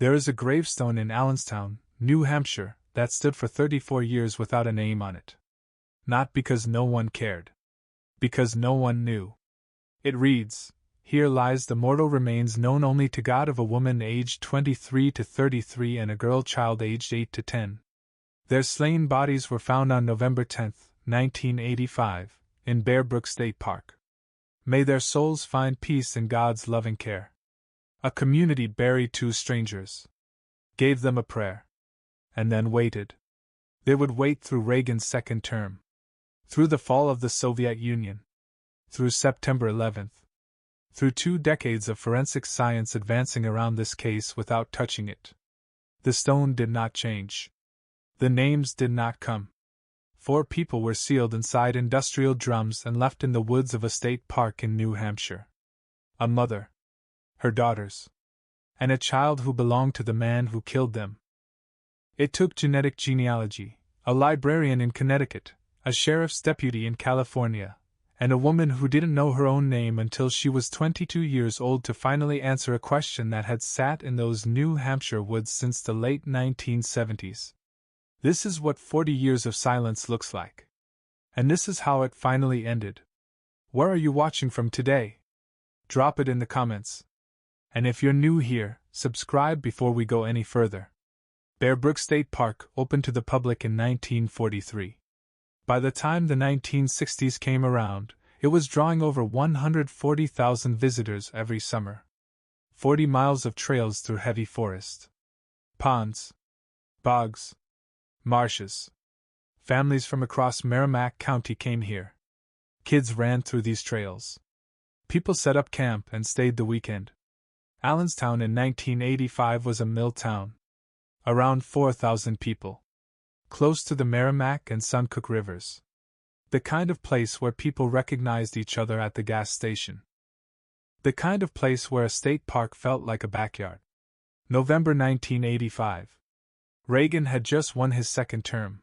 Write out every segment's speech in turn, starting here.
There is a gravestone in Allenstown, New Hampshire, that stood for 34 years without a name on it. Not because no one cared. Because no one knew. It reads, "Here lies the mortal remains known only to God of a woman aged 23 to 33 and a girl child aged 8 to 10. Their slain bodies were found on November 10, 1985, in Bear Brook State Park. May their souls find peace in God's loving care." A community buried two strangers. Gave them a prayer. And then waited. They would wait through Reagan's second term. Through the fall of the Soviet Union. Through September 11th. Through 2 decades of forensic science advancing around this case without touching it. The stone did not change. The names did not come. 4 people were sealed inside industrial drums and left in the woods of a state park in New Hampshire. A mother. Her daughters. And a child who belonged to the man who killed them. It took genealogy, a librarian in Connecticut, a sheriff's deputy in California, and a woman who didn't know her own name until she was 22 years old to finally answer a question that had sat in those New Hampshire woods since the late 1970s. This is what 40 years of silence looks like. And this is how it finally ended. Where are you watching from today? Drop it in the comments. And if you're new here, subscribe before we go any further. Bear Brook State Park opened to the public in 1943. By the time the 1960s came around, it was drawing over 140,000 visitors every summer. 40 miles of trails through heavy forest. Ponds. Bogs. Marshes. Families from across Merrimack County came here. Kids ran through these trails. People set up camp and stayed the weekend. Allenstown in 1985 was a mill town. Around 4,000 people. Close to the Merrimack and Suncook rivers. The kind of place where people recognized each other at the gas station. The kind of place where a state park felt like a backyard. November 1985. Reagan had just won his second term.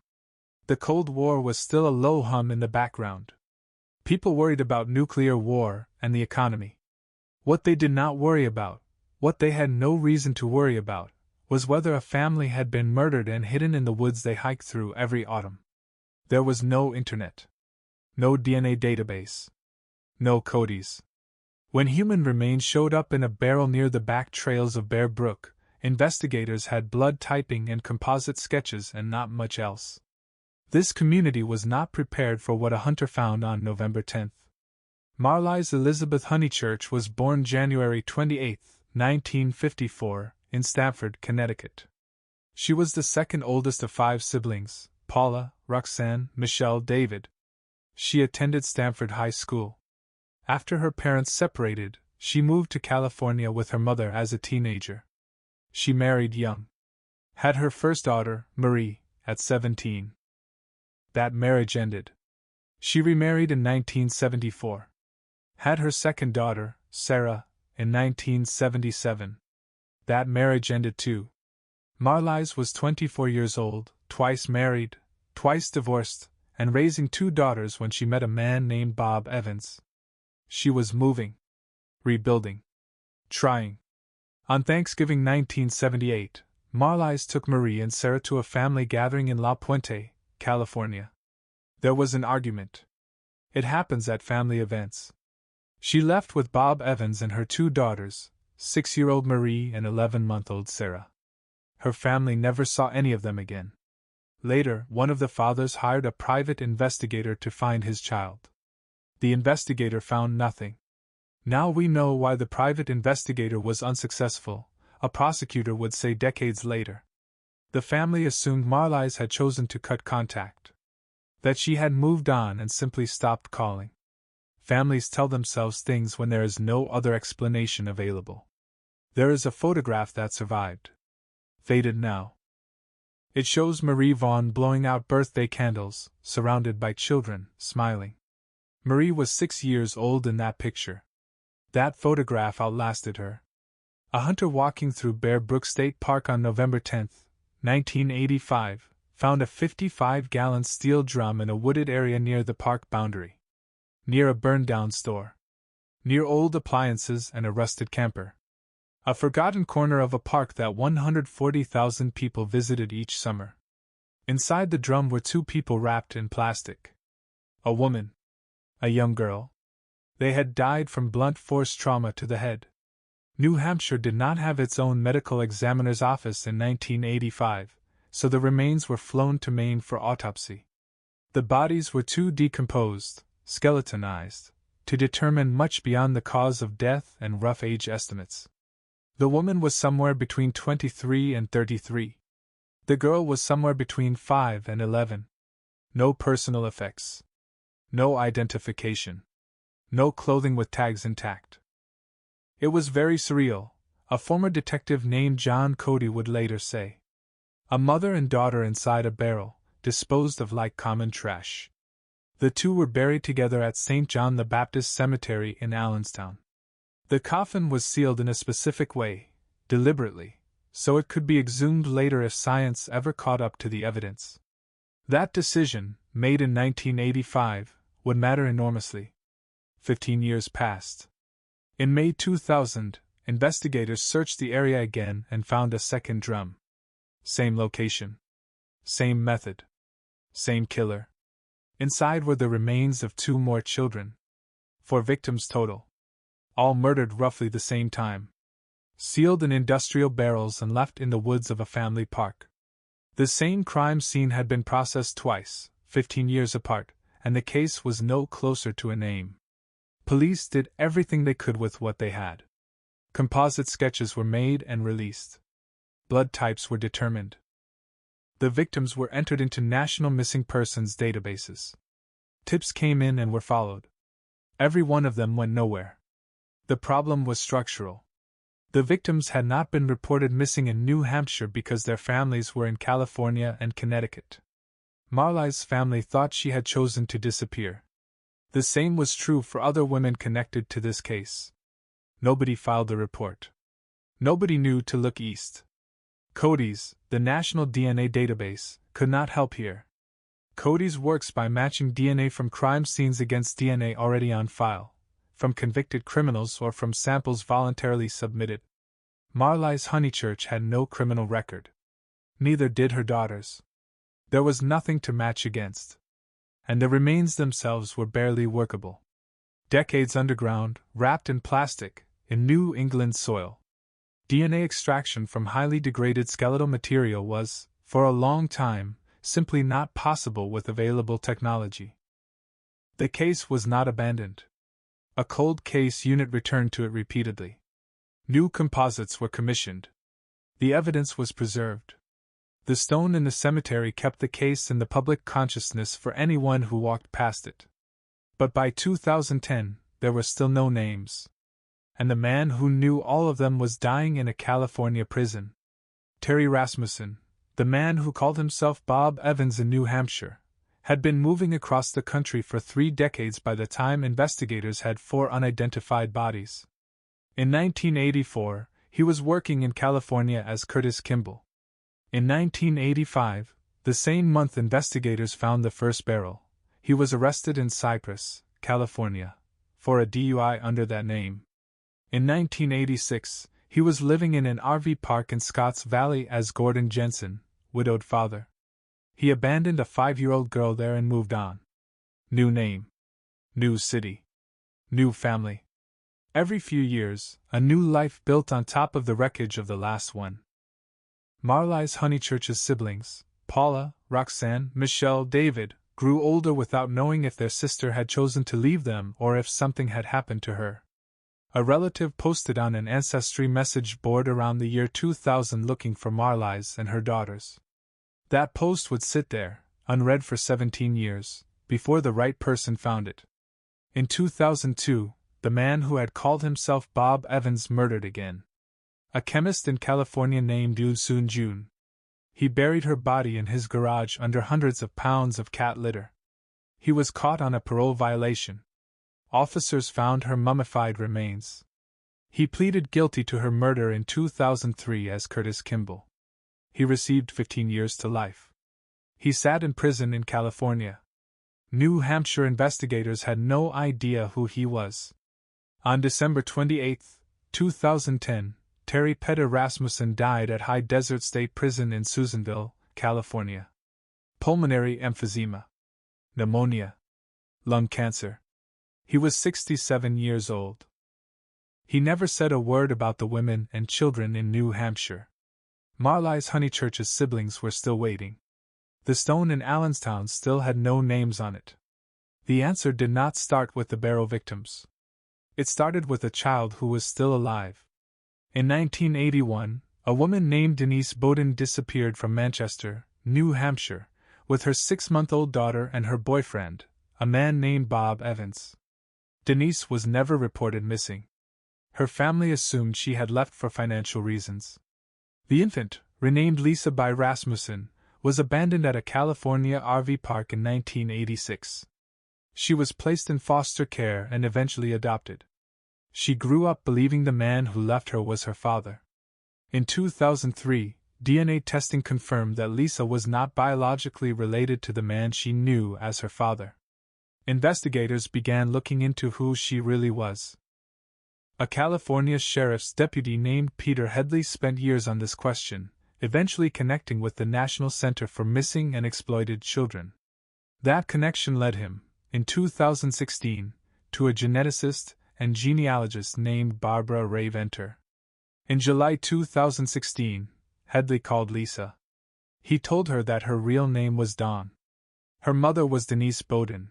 The Cold War was still a low hum in the background. People worried about nuclear war and the economy. What they did not worry about, what they had no reason to worry about, was whether a family had been murdered and hidden in the woods they hiked through every autumn. There was no internet. No DNA database. No codes. When human remains showed up in a barrel near the back trails of Bear Brook, investigators had blood typing and composite sketches and not much else. This community was not prepared for what a hunter found on November 10th. Marlyse Elizabeth Honeychurch was born January 28, 1954, in Stamford, Connecticut. She was the second oldest of 5 siblings, Paula, Roxanne, Michelle, David. She attended Stamford High School. After her parents separated, she moved to California with her mother as a teenager. She married young. Had her first daughter, Marie, at 17. That marriage ended. She remarried in 1974. Had her second daughter, Sarah, in 1977. That marriage ended too. Marlyse was 24 years old, twice married, twice divorced, and raising 2 daughters when she met a man named Bob Evans. She was moving. Rebuilding. Trying. On Thanksgiving 1978, Marlyse took Marie and Sarah to a family gathering in La Puente, California. There was an argument. It happens at family events. She left with Bob Evans and her 2 daughters, 6-year-old Marie and 11-month-old Sarah. Her family never saw any of them again. Later, one of the fathers hired a private investigator to find his child. The investigator found nothing. Now we know why the private investigator was unsuccessful, a prosecutor would say decades later. The family assumed Marlyse had chosen to cut contact. That she had moved on and simply stopped calling. Families tell themselves things when there is no other explanation available. There is a photograph that survived. Faded now. It shows Marie Vaughn blowing out birthday candles, surrounded by children, smiling. Marie was 6 years old in that picture. That photograph outlasted her. A hunter walking through Bear Brook State Park on November 10, 1985, found a 55-gallon steel drum in a wooded area near the park boundary. Near a burned-down store. Near old appliances and a rusted camper. A forgotten corner of a park that 140,000 people visited each summer. Inside the drum were two people wrapped in plastic. A woman. A young girl. They had died from blunt force trauma to the head. New Hampshire did not have its own medical examiner's office in 1985, so the remains were flown to Maine for autopsy. The bodies were too decomposed, skeletonized, to determine much beyond the cause of death and rough age estimates. The woman was somewhere between 23 and 33. The girl was somewhere between 5 and 11. No personal effects. No identification. No clothing with tags intact. It was very surreal, a former detective named John Cody would later say. A mother and daughter inside a barrel, disposed of like common trash. The two were buried together at St. John the Baptist Cemetery in Allenstown. The coffin was sealed in a specific way, deliberately, so it could be exhumed later if science ever caught up to the evidence. That decision, made in 1985, would matter enormously. 15 years passed. In May 2000, investigators searched the area again and found a second drum. Same location. Same method. Same killer. Inside were the remains of 2 more children. 4 victims total. All murdered roughly the same time. Sealed in industrial barrels and left in the woods of a family park. The same crime scene had been processed twice, 15 years apart, and the case was no closer to a name. Police did everything they could with what they had. Composite sketches were made and released. Blood types were determined. The victims were entered into national missing persons databases. Tips came in and were followed. Every one of them went nowhere. The problem was structural. The victims had not been reported missing in New Hampshire because their families were in California and Connecticut. Marlyse's family thought she had chosen to disappear. The same was true for other women connected to this case. Nobody filed a report. Nobody knew to look east. Cody's, the National DNA Database, could not help here. Cody's works by matching DNA from crime scenes against DNA already on file, from convicted criminals or from samples voluntarily submitted. Marlyse Honeychurch had no criminal record. Neither did her daughters. There was nothing to match against. And the remains themselves were barely workable. Decades underground, wrapped in plastic, in New England soil. DNA extraction from highly degraded skeletal material was, for a long time, simply not possible with available technology. The case was not abandoned. A cold case unit returned to it repeatedly. New composites were commissioned. The evidence was preserved. The stone in the cemetery kept the case in the public consciousness for anyone who walked past it. But by 2010, there were still no names. And the man who knew all of them was dying in a California prison. Terry Rasmussen, the man who called himself Bob Evans in New Hampshire, had been moving across the country for 3 decades by the time investigators had 4 unidentified bodies. In 1984, he was working in California as Curtis Kimball. In 1985, the same month investigators found the first barrel, he was arrested in Cypress, California, for a DUI under that name. In 1986, he was living in an RV park in Scotts Valley as Gordon Jensen, widowed father. He abandoned a 5-year-old girl there and moved on. New name. New city. New family. Every few years, a new life built on top of the wreckage of the last one. Marlyse Honeychurch's siblings, Paula, Roxanne, Michelle, David, grew older without knowing if their sister had chosen to leave them or if something had happened to her. A relative posted on an ancestry message board around the year 2000 looking for Marlyse and her daughters. That post would sit there, unread for 17 years, before the right person found it. In 2002, the man who had called himself Bob Evans murdered again. A chemist in California named Yu Soon Jun. He buried her body in his garage under hundreds of pounds of cat litter. He was caught on a parole violation. Officers found her mummified remains. He pleaded guilty to her murder in 2003 as Curtis Kimball. He received 15 years to life. He sat in prison in California. New Hampshire investigators had no idea who he was. On December 28, 2010, Terry Petter Rasmussen died at High Desert State Prison in Susanville, California. Pulmonary emphysema. Pneumonia. Lung cancer. He was 67 years old. He never said a word about the women and children in New Hampshire. Marlyse Honeychurch's siblings were still waiting. The stone in Allenstown still had no names on it. The answer did not start with the barrow victims. It started with a child who was still alive. In 1981, a woman named Denise Bowden disappeared from Manchester, New Hampshire, with her 6-month-old daughter and her boyfriend, a man named Bob Evans. Denise was never reported missing. Her family assumed she had left for financial reasons. The infant, renamed Lisa by Rasmussen, was abandoned at a California RV park in 1986. She was placed in foster care and eventually adopted. She grew up believing the man who left her was her father. In 2003, DNA testing confirmed that Lisa was not biologically related to the man she knew as her father. Investigators began looking into who she really was. A California sheriff's deputy named Peter Headley spent years on this question, eventually connecting with the National Center for Missing and Exploited Children. That connection led him, in 2016, to a geneticist and genealogist named Barbara Ray Venter. In July 2016, Headley called Lisa. He told her that her real name was Dawn. Her mother was Denise Bowden.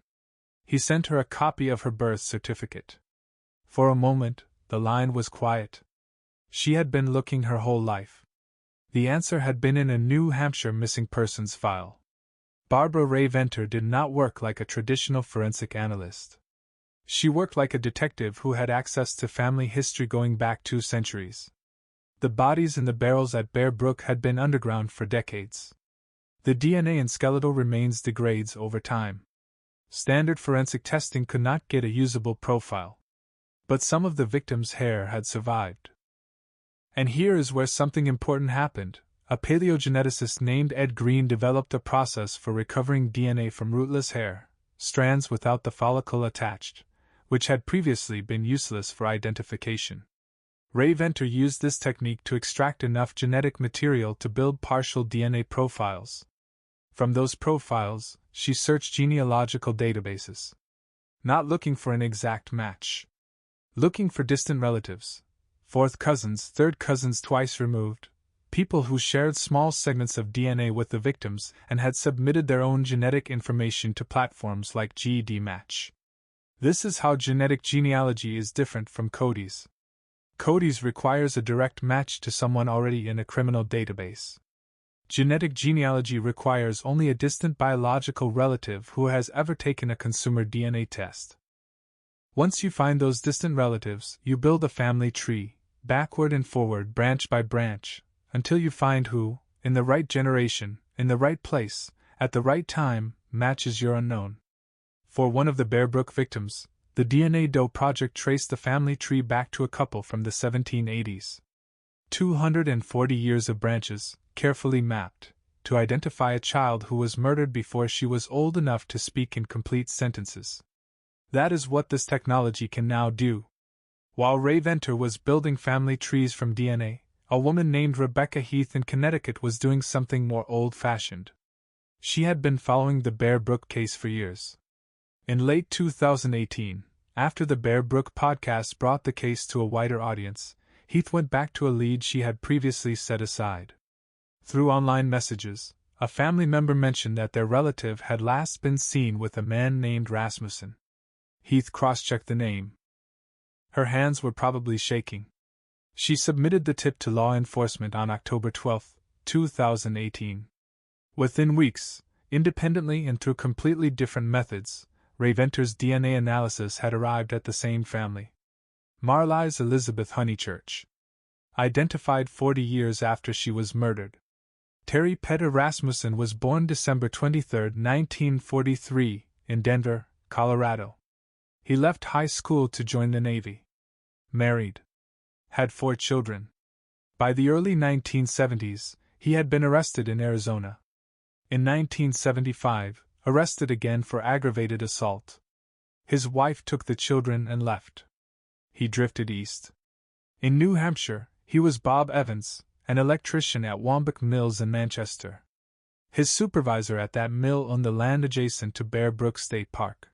He sent her a copy of her birth certificate. For a moment, the line was quiet. She had been looking her whole life. The answer had been in a New Hampshire missing persons file. Barbara Ray Venter did not work like a traditional forensic analyst. She worked like a detective who had access to family history going back 2 centuries. The bodies in the barrels at Bear Brook had been underground for decades. The DNA in skeletal remains degrades over time. Standard forensic testing could not get a usable profile. But some of the victims' hair had survived. And here is where something important happened. A paleogeneticist named Ed Green developed a process for recovering DNA from rootless hair, strands without the follicle attached, which had previously been useless for identification. Ray Venter used this technique to extract enough genetic material to build partial DNA profiles. From those profiles, she searched genealogical databases. Not looking for an exact match. Looking for distant relatives, 4th cousins, 3rd cousins twice removed, people who shared small segments of DNA with the victims and had submitted their own genetic information to platforms like GEDmatch. This is how genetic genealogy is different from Cody's. Cody's requires a direct match to someone already in a criminal database. Genetic genealogy requires only a distant biological relative who has ever taken a consumer DNA test. Once you find those distant relatives, you build a family tree, backward and forward, branch by branch, until you find who, in the right generation, in the right place, at the right time, matches your unknown. For one of the Bear Brook victims, the DNA Doe project traced the family tree back to a couple from the 1780s. 240 years of branches, carefully mapped, to identify a child who was murdered before she was old enough to speak in complete sentences. That is what this technology can now do. While Ray Venter was building family trees from DNA, a woman named Rebecca Heath in Connecticut was doing something more old-fashioned. She had been following the Bear Brook case for years. In late 2018, after the Bear Brook podcast brought the case to a wider audience, Heath went back to a lead she had previously set aside. Through online messages, a family member mentioned that their relative had last been seen with a man named Rasmussen. Heath cross-checked the name. Her hands were probably shaking. She submitted the tip to law enforcement on October 12, 2018. Within weeks, independently and through completely different methods, Ray Venter's DNA analysis had arrived at the same family. Marlyse Elizabeth Honeychurch. Identified 40 years after she was murdered. Terry Petter Rasmussen was born December 23, 1943, in Denver, Colorado. He left high school to join the Navy. Married. Had 4 children. By the early 1970s, he had been arrested in Arizona. In 1975, arrested again for aggravated assault. His wife took the children and left. He drifted east. In New Hampshire, He was Bob Evans, an electrician at Wambach Mills in Manchester. His supervisor at that mill owned the land adjacent to Bear Brook State Park,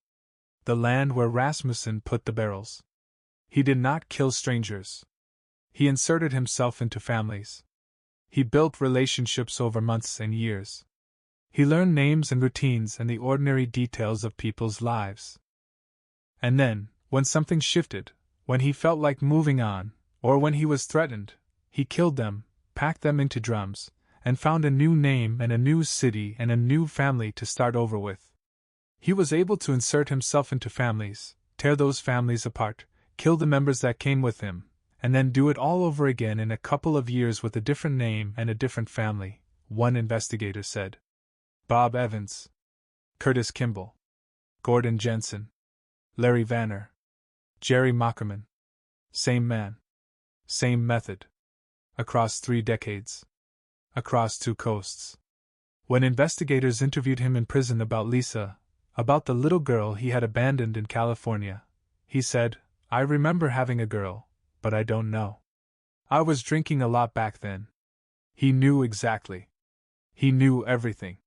the land where Rasmussen put the barrels. He did not kill strangers. He inserted himself into families. He built relationships over months and years. He learned names and routines and the ordinary details of people's lives. And then, when something shifted, when he felt like moving on, or when he was threatened, he killed them, packed them into drums, and found a new name and a new city and a new family to start over with. He was able to insert himself into families, tear those families apart, kill the members that came with him, and then do it all over again in a couple of years with a different name and a different family, one investigator said. Bob Evans, Curtis Kimball, Gordon Jensen, Larry Vanner, Jerry Mockerman. Same man. Same method. Across 3 decades. Across 2 coasts. When investigators interviewed him in prison about Lisa, about the little girl he had abandoned in California, he said, "I remember having a girl, but I don't know. I was drinking a lot back then." He knew exactly. He knew everything.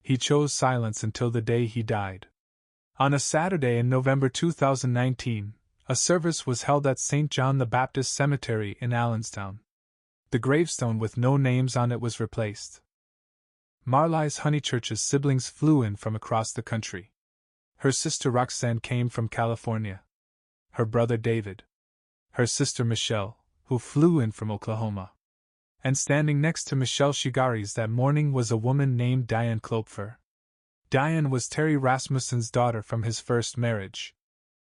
He chose silence until the day he died. On a Saturday in November 2019, a service was held at St. John the Baptist Cemetery in Allenstown. The gravestone with no names on it was replaced. Marlyse Honeychurch's siblings flew in from across the country. Her sister Roxanne came from California. Her brother David. Her sister Michelle, who flew in from Oklahoma. And standing next to Michelle Shigaris that morning was a woman named Diane Klopfer. Diane was Terry Rasmussen's daughter from his first marriage.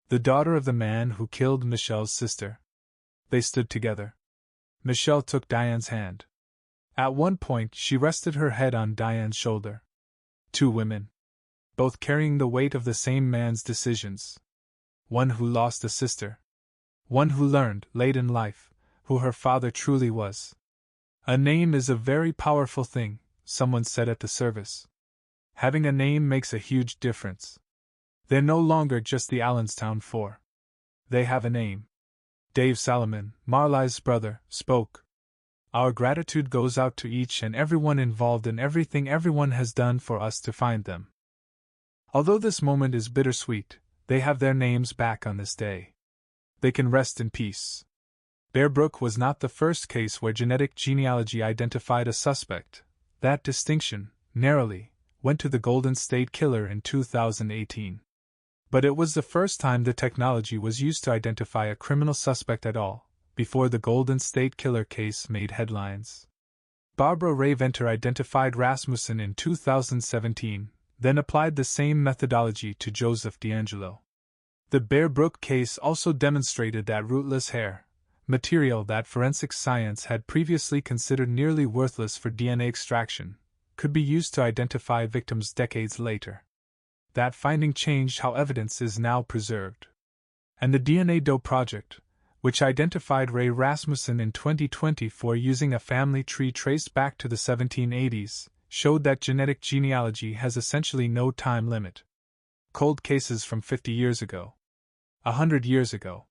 The daughter of the man who killed Michelle's sister. They stood together. Michelle took Diane's hand. At one point she rested her head on Diane's shoulder. 2 women. Both carrying the weight of the same man's decisions. One who lost a sister. One who learned, late in life, who her father truly was. A name is a very powerful thing, someone said at the service. Having a name makes a huge difference. They're no longer just the Allenstown 4. They have a name. Dave Salomon, Marlyse's brother, spoke. Our gratitude goes out to each and everyone involved in everything everyone has done for us to find them. Although this moment is bittersweet, they have their names back on this day. They can rest in peace. Bear Brook was not the first case where genetic genealogy identified a suspect. That distinction, narrowly, went to the Golden State Killer in 2018. But it was the first time the technology was used to identify a criminal suspect at all, before the Golden State Killer case made headlines. Barbara Ray Venter identified Rasmussen in 2017, then applied the same methodology to Joseph DeAngelo. The Bear Brook case also demonstrated that rootless hair, material that forensic science had previously considered nearly worthless for DNA extraction, could be used to identify victims decades later. That finding changed how evidence is now preserved. And the DNA Doe Project, which identified Ray Rasmussen in 2024 using a family tree traced back to the 1780s, showed that genetic genealogy has essentially no time limit. Cold cases from 50 years ago. 100 years ago.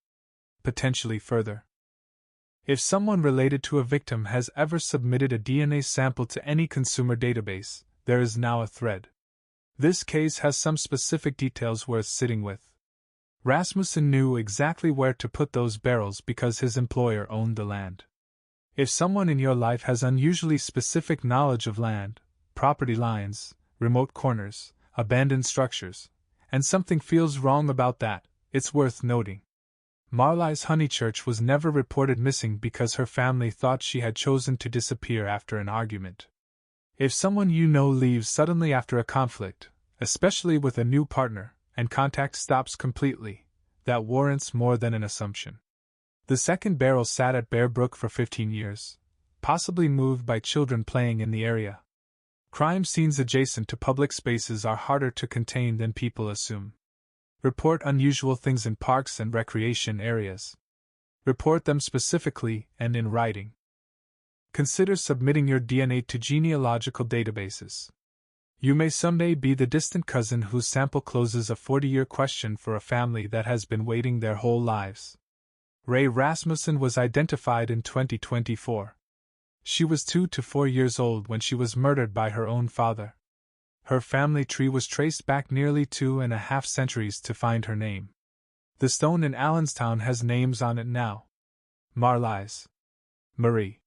Potentially further. If someone related to a victim has ever submitted a DNA sample to any consumer database, there is now a thread. This case has some specific details worth sitting with. Rasmussen knew exactly where to put those barrels because his employer owned the land. If someone in your life has unusually specific knowledge of land, property lines, remote corners, abandoned structures, and something feels wrong about that, it's worth noting. Marlyse Honeychurch was never reported missing because her family thought she had chosen to disappear after an argument. If someone you know leaves suddenly after a conflict, especially with a new partner, and contact stops completely, that warrants more than an assumption. The second barrel sat at Bear Brook for 15 years, possibly moved by children playing in the area. Crime scenes adjacent to public spaces are harder to contain than people assume. Report unusual things in parks and recreation areas. Report them specifically and in writing. Consider submitting your DNA to genealogical databases. You may someday be the distant cousin whose sample closes a 40-year question for a family that has been waiting their whole lives. Ray Rasmussen was identified in 2024. She was 2 to 4 years old when she was murdered by her own father. Her family tree was traced back nearly 2.5 centuries to find her name. The stone in Allenstown has names on it now: Marlyse, Marie,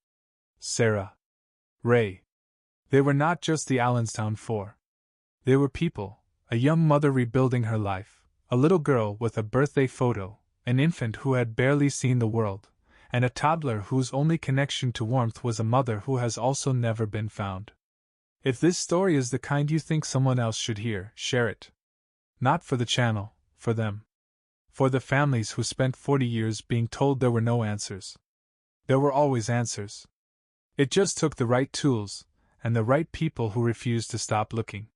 Sarah, Ray. They were not just the Allenstown Four. They were people: a young mother rebuilding her life, a little girl with a birthday photo, an infant who had barely seen the world, and a toddler whose only connection to warmth was a mother who has also never been found. If this story is the kind you think someone else should hear, share it. Not for the channel, for them. For the families who spent 40 years being told there were no answers. There were always answers. It just took the right tools, and the right people who refused to stop looking.